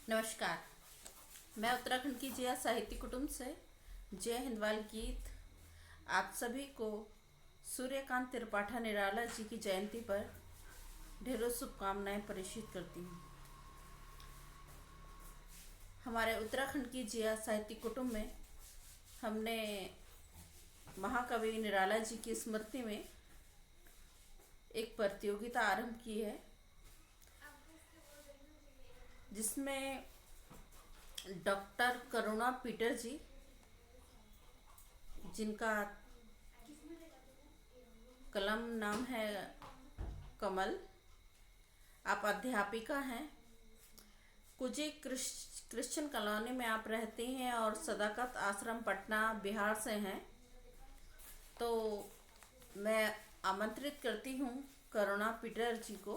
नमस्कार। मैं उत्तराखंड की जिया साहित्य कुटुंब से जय हिंदवाल गीत आप सभी को सूर्यकांत त्रिपाठी निराला जी की जयंती पर ढेरों शुभकामनाएं प्रेषित करती हूँ। हमारे उत्तराखंड की जिया साहित्य कुटुंब में हमने महाकवि निराला जी की स्मृति में एक प्रतियोगिता आरंभ की है, जिसमें डॉक्टर करुणा पीटर जी, जिनका कलम नाम है कमल, आप अध्यापिका हैं। कुजी क्रिश्चियन कॉलोनी में आप रहती हैं और सदाकत आश्रम पटना बिहार से हैं। तो मैं आमंत्रित करती हूँ करुणा पीटर जी को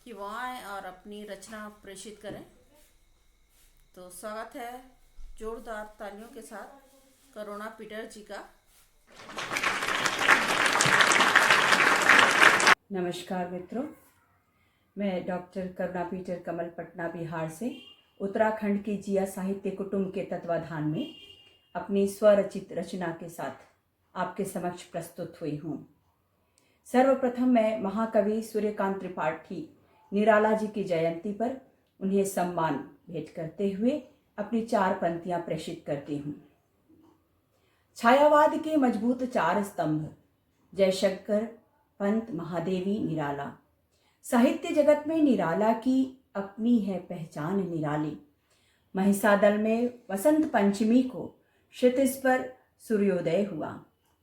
कि वो आएँ और अपनी रचना प्रेषित करें। तो स्वागत है जोरदार तालियों के साथ करुणा पीटर जी का। नमस्कार मित्रों, मैं डॉक्टर करुणा पीटर कमल पटना बिहार से उत्तराखंड की जिया साहित्य कुटुंब के तत्वाधान में अपनी स्वरचित रचना के साथ आपके समक्ष प्रस्तुत हुई हूँ। सर्वप्रथम मैं महाकवि सूर्यकांत त्रिपाठी निराला जी की जयंती पर उन्हें सम्मान भेंट करते हुए अपनी 4 पंक्तियां प्रेषित करती हूँ। छायावाद के मजबूत 4 स्तंभ, जयशंकर पंत महादेवी निराला। साहित्य जगत में निराला की अपनी है पहचान निराली। महिषादल में वसंत पंचमी को क्षितिज पर सूर्योदय हुआ।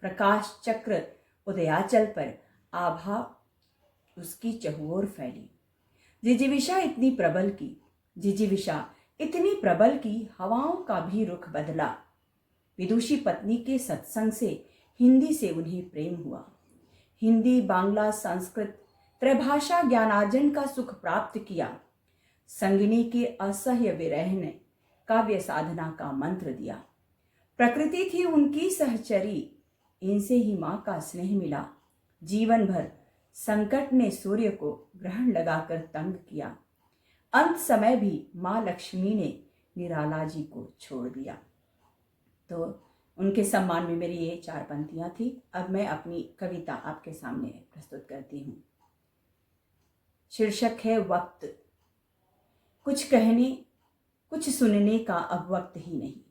प्रकाश चक्र उदयाचल पर आभा उसकी चहुओर फैली। जिजीविषा इतनी प्रबल की, जिजीविषा इतनी प्रबल की हवाओं का भी रुख बदला। विदुषी पत्नी के सत्संग से हिंदी से उन्हें प्रेम हुआ। हिंदी, बांग्ला, संस्कृत त्रैभाषा ज्ञानार्जन का सुख प्राप्त किया। संगिनी के असह्य विरह ने काव्य साधना का मंत्र दिया। प्रकृति थी उनकी सहचरी, इनसे ही माँ का स्नेह मिला। जीवन भर संकट ने सूर्य को ग्रहण लगाकर तंग किया। अंत समय भी माँ लक्ष्मी ने निराला जी को छोड़ दिया। तो उनके सम्मान में मेरी ये 4 पंक्तियां थी। अब मैं अपनी कविता आपके सामने प्रस्तुत करती हूँ। शीर्षक है वक्त। कुछ कहने कुछ सुनने का अब वक्त ही नहीं।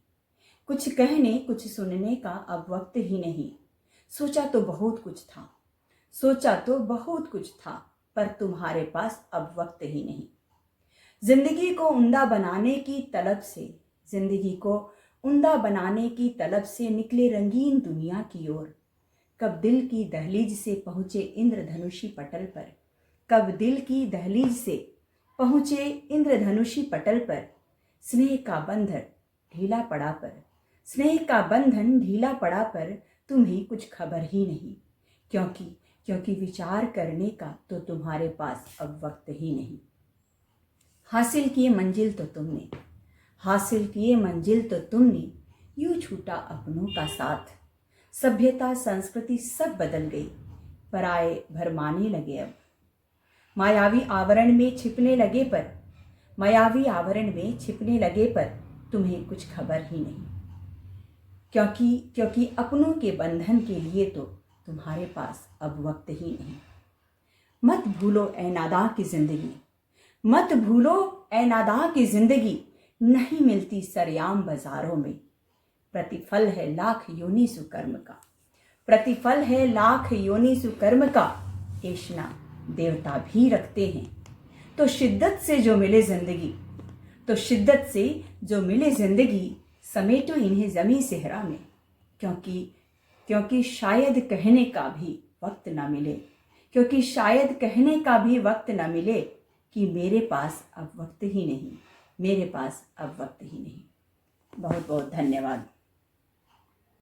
कुछ कहने कुछ सुनने का अब वक्त ही नहीं। सोचा तो बहुत कुछ था, सोचा तो बहुत कुछ था, पर तुम्हारे पास अब वक्त ही नहीं। जिंदगी को उम्दा बनाने की तलब से, जिंदगी को उम्दा बनाने की तलब से निकले रंगीन दुनिया की ओर। कब दिल की दहलीज से पहुंचे इंद्रधनुषी पटल पर, कब दिल की दहलीज से पहुंचे इंद्रधनुषी पटल पर। स्नेह का बंधन ढीला पड़ा पर, स्नेह का बंधन ढीला पड़ा पर तुम्हें कुछ खबर ही नहीं। क्योंकि विचार करने का तो तुम्हारे पास अब वक्त ही नहीं। हासिल किए मंजिल तो तुमने, हासिल किए मंजिल तो तुमने, यूं छूटा अपनों का साथ। सभ्यता संस्कृति सब बदल गई, पराए भरमाने लगे अब। मायावी आवरण में छिपने लगे पर, मायावी आवरण में छिपने लगे पर तुम्हें कुछ खबर ही नहीं। क्योंकि अपनों के बंधन के लिए तो तुम्हारे पास अब वक्त ही नहीं। मत भूलो ऐ नादां की जिंदगी, मत भूलो ऐ नादां की जिंदगी, नहीं मिलती सरेआम बाजारों में। प्रतिफल है लाख योनि सुकर्म का, प्रतिफल है लाख योनि सुकर्म का। ऐशना देवता भी रखते हैं। तो शिद्दत से जो मिले जिंदगी, तो शिद्दत से जो मिले जिंदगी, समेटो इन्हें जमी सेहरा में। क्योंकि शायद कहने का भी वक्त ना मिले, क्योंकि शायद कहने का भी वक्त ना मिले कि मेरे पास अब वक्त ही नहीं, मेरे पास अब वक्त ही नहीं। बहुत बहुत धन्यवाद।